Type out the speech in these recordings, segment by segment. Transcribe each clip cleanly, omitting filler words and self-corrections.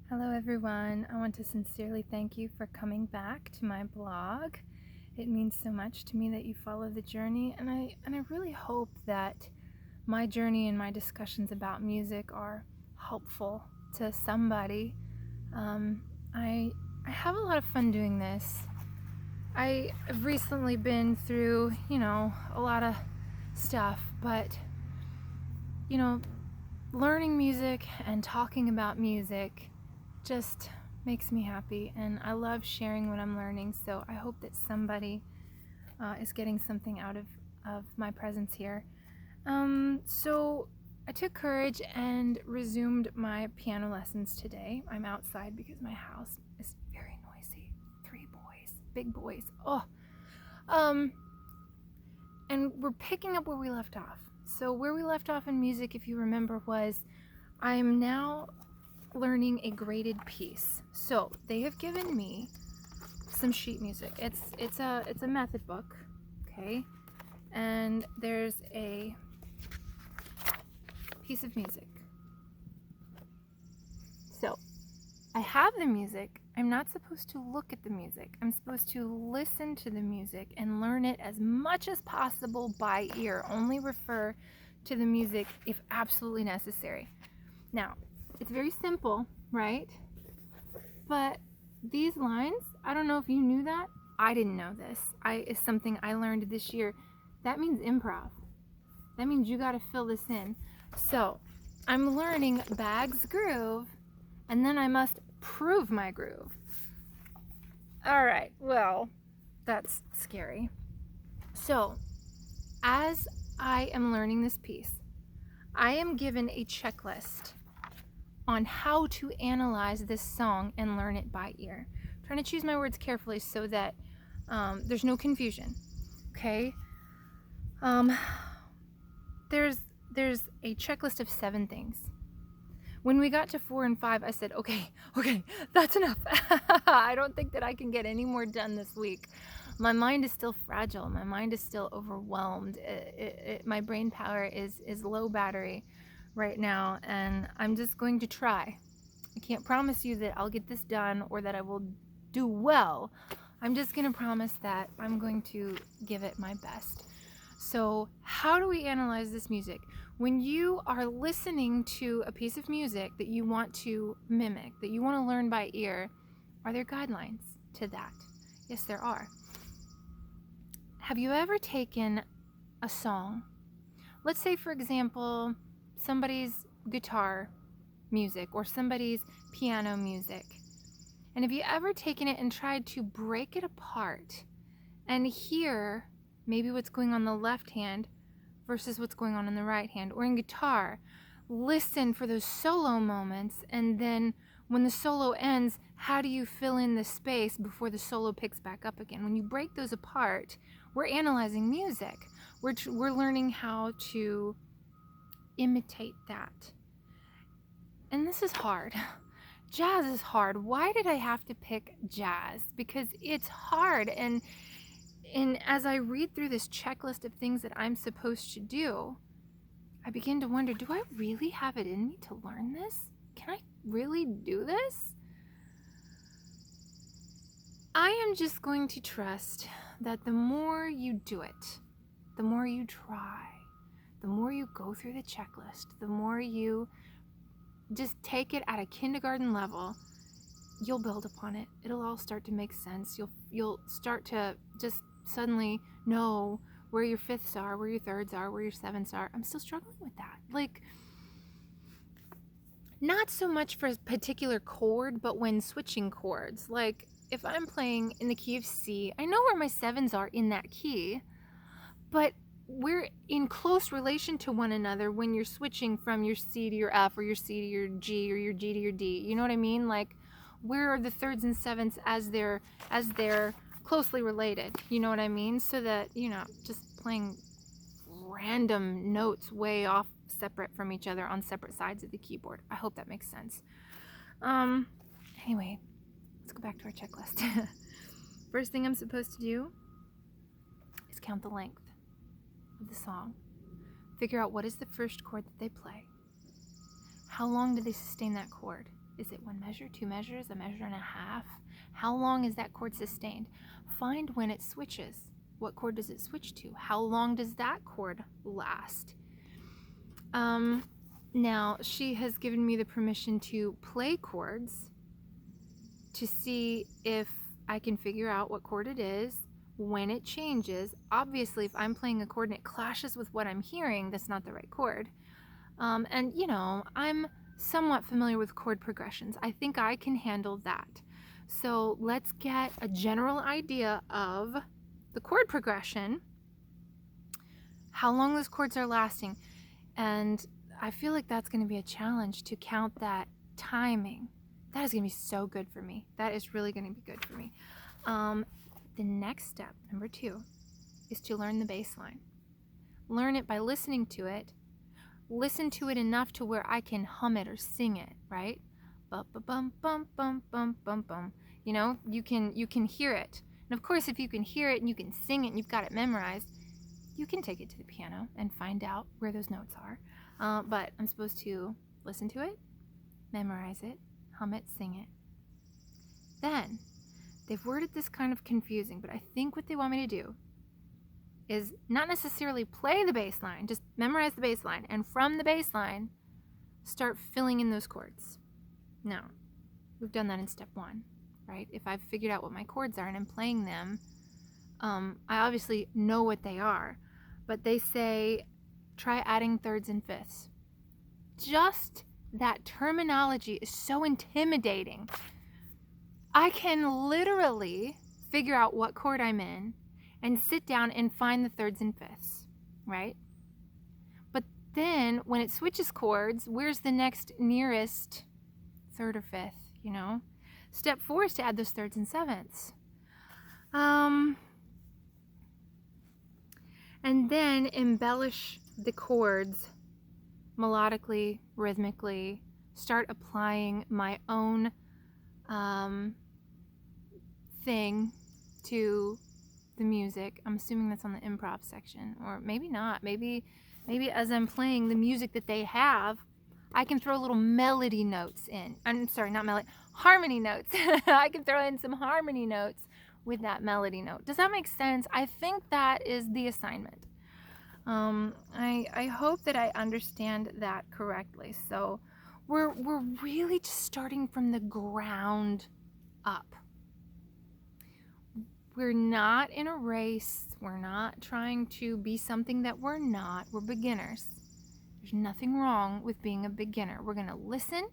Hello everyone. I want to sincerely thank you for coming back to my blog. It means so much to me that you follow the journey, and I really hope that my journey and my discussions about music are helpful to somebody. I have a lot of fun doing this. I've recently been through, a lot of stuff, but learning music and talking about music just makes me happy, and I love sharing what I'm learning, so I hope that somebody is getting something out of my presence here. So I took courage and resumed my piano lessons today. I'm outside because my house is very noisy. 3 boys, big boys. And we're picking up where we left off. So where we left off in music, if you remember, was I'm now learning a graded piece. So they have given me some sheet music. It's a method book, okay? And there's a piece of music. So I have the music. I'm not supposed to look at the music. I'm supposed to listen to the music and learn it as much as possible by ear. Only refer to the music if absolutely necessary. Now, it's very simple, right? But these lines, I don't know if you knew that. I didn't know this. It's something I learned this year. That means improv. That means you got to fill this in. So I'm learning Bag's groove, and then I must prove my groove. All right, well, that's scary. So as I am learning this piece, I am given a checklist on how to analyze this song and learn it by ear. I'm trying to choose my words carefully so that there's no confusion. Okay. There's a checklist of 7 things. When we got to 4 and 5, I said, okay, that's enough. I don't think that I can get any more done this week. My mind is still fragile. My mind is still overwhelmed. My brain power is low battery right now, and I'm just going to try. I can't promise you that I'll get this done or that I will do well. I'm just going to promise that I'm going to give it my best. So how do we analyze this music? When you are listening to a piece of music that you want to mimic, that you want to learn by ear, are there guidelines to that? Yes, there are. Have you ever taken a song? Let's say, for example, somebody's guitar music or somebody's piano music. And have you ever taken it and tried to break it apart and hear maybe what's going on the left hand versus what's going on in the right hand? Or in guitar, listen for those solo moments, and then when the solo ends, how do you fill in the space before the solo picks back up again? When you break those apart, we're analyzing music. We're learning how to imitate that. And this is hard. Jazz is hard. Why did I have to pick jazz? Because it's hard. And as I read through this checklist of things that I'm supposed to do, I begin to wonder, do I really have it in me to learn this? Can I really do this? I am just going to trust that the more you do it, the more you try, the more you go through the checklist, the more you just take it at a kindergarten level, you'll build upon it. It'll all start to make sense. You'll start to just suddenly know where your fifths are, where your thirds are, where your sevenths are. I'm still struggling with that. Like, not so much for a particular chord, but when switching chords. Like, if I'm playing in the key of C, I know where my sevens are in that key, but we're in close relation to one another when you're switching from your C to your F, or your C to your G, or your G to your D. You know what I mean? Like, where are the thirds and sevenths as they're closely related? You know what I mean? So that, just playing random notes way off separate from each other on separate sides of the keyboard. I hope that makes sense. Anyway, let's go back to our checklist. First thing I'm supposed to do is count the length of the song. Figure out what is the first chord that they play. How long do they sustain that chord? Is it 1 measure, 2 measures, a measure and a half? How long is that chord sustained? Find when it switches. What chord does it switch to? How long does that chord last? Now, she has given me the permission to play chords to see if I can figure out what chord it is, when it changes. Obviously, if I'm playing a chord and it clashes with what I'm hearing, that's not the right chord. And, you know, I'm somewhat familiar with chord progressions. I think I can handle that. So let's get a general idea of the chord progression, how long those chords are lasting. And I feel like that's going to be a challenge to count that timing. That is going to be so good for me. That is really going to be good for me. The next step, number 2, is to learn the bass line. Learn it by listening to it. Listen to it enough to where I can hum it or sing it, right? Bum bum bum bum bum bum bum. You know, you can hear it. And of course, if you can hear it and you can sing it and you've got it memorized, you can take it to the piano and find out where those notes are. But I'm supposed to listen to it, memorize it, hum it, sing it. Then, they've worded this kind of confusing, but I think what they want me to do is not necessarily play the bass line, just memorize the bass line, and from the bass line, start filling in those chords. Now, we've done that in step 1, right? If I've figured out what my chords are and I'm playing them, I obviously know what they are, but they say try adding thirds and fifths. Just that terminology is so intimidating. I can literally figure out what chord I'm in and sit down and find the thirds and fifths, right? But then when it switches chords, where's the next nearest third or fifth, you know? Step 4 is to add those thirds and sevenths. And then embellish the chords melodically, rhythmically, start applying my own thing to the music. I'm assuming that's on the improv section, or maybe not. Maybe as I'm playing the music that they have, I can throw little melody notes in. I'm sorry, not melody, harmony notes. I can throw in some harmony notes with that melody note. Does that make sense? I think that is the assignment. I hope that I understand that correctly. So we're really just starting from the ground up. We're not in a race. We're not trying to be something that we're not. We're beginners. There's nothing wrong with being a beginner. We're going to listen.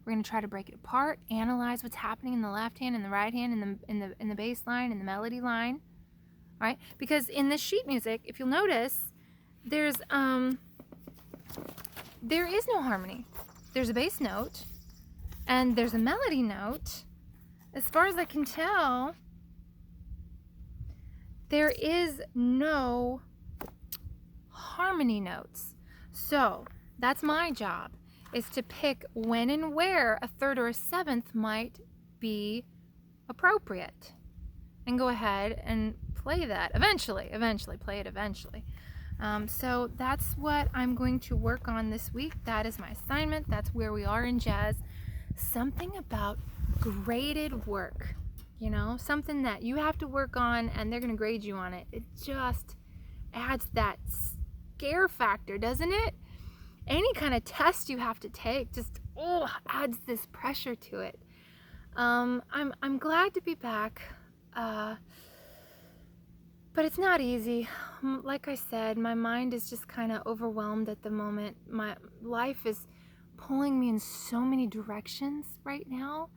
We're going to try to break it apart, analyze what's happening in the left hand and the right hand, in the bass line and the melody line. All right? Because in this sheet music, if you'll notice, there is no harmony. There's a bass note and there's a melody note. As far as I can tell, there is no harmony notes. So that's my job, is to pick when and where a third or a seventh might be appropriate and go ahead and play that eventually play it eventually. So that's what I'm going to work on this week. That is my assignment. That's where we are in jazz. Something about graded work, you know, something that you have to work on and they're going to grade you on it. It just adds that scare factor, doesn't it? Any kind of test you have to take just adds this pressure to it. I'm glad to be back. But it's not easy. Like I said, my mind is just kind of overwhelmed at the moment. My life is pulling me in so many directions right now.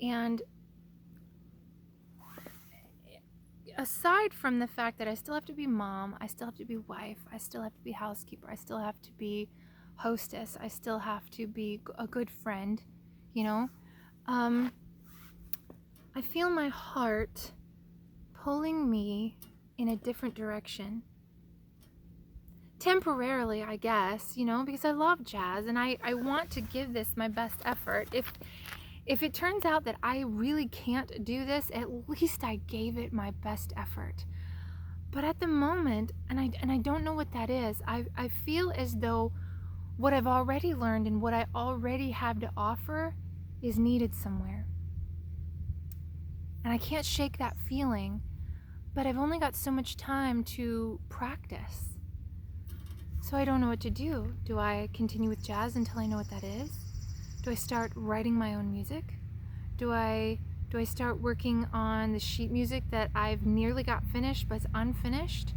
And aside from the fact that I still have to be mom, I still have to be wife, I still have to be housekeeper, I still have to be hostess, I still have to be a good friend, you know, I feel my heart pulling me in a different direction. Temporarily, I guess, you know, because I love jazz and I want to give this my best effort. If it turns out that I really can't do this, at least I gave it my best effort. But at the moment, and I don't know what that is, I feel as though what I've already learned and what I already have to offer is needed somewhere. And I can't shake that feeling, but I've only got so much time to practice. So I don't know what to do. Do I continue with jazz until I know what that is? Do I start writing my own music? Do I start working on the sheet music that I've nearly got finished but's unfinished?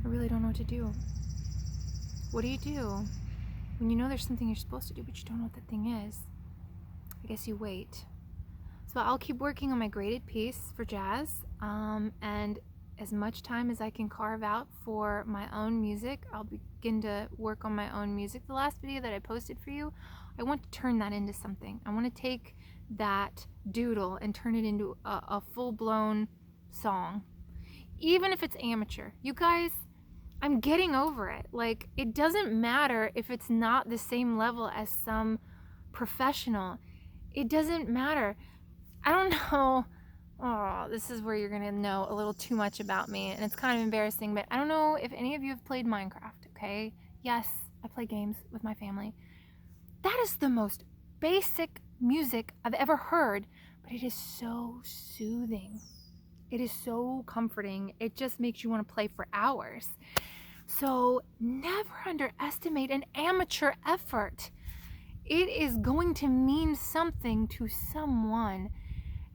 I really don't know what to do. What do you do when you know there's something you're supposed to do but you don't know what that thing is? I guess you wait. So I'll keep working on my graded piece for jazz, and as much time as I can carve out for my own music, I'll begin to work on my own music. The last video that I posted for you, I want to turn that into something. I want to take that doodle and turn it into a full-blown song, even if it's amateur. You guys, I'm getting over it. Like, it doesn't matter if it's not the same level as some professional. It doesn't matter. I don't know. Oh, this is where you're going to know a little too much about me, and it's kind of embarrassing, but I don't know if any of you have played Minecraft, okay? Yes, I play games with my family. That is the most basic music I've ever heard, but it is so soothing. It is so comforting. It just makes you want to play for hours. So never underestimate an amateur effort. It is going to mean something to someone,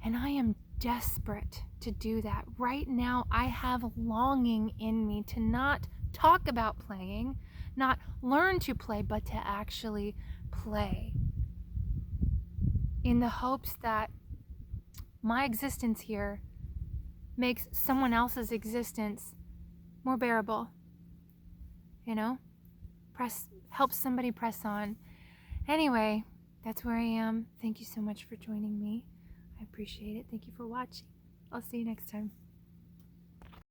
and I am desperate to do that. Right now, I have longing in me to not talk about playing, not learn to play, but to actually play, in the hopes that my existence here makes someone else's existence more bearable. You know? Help somebody press on. Anyway, that's where I am. Thank you so much for joining me. I appreciate it. Thank you for watching. I'll see you next time.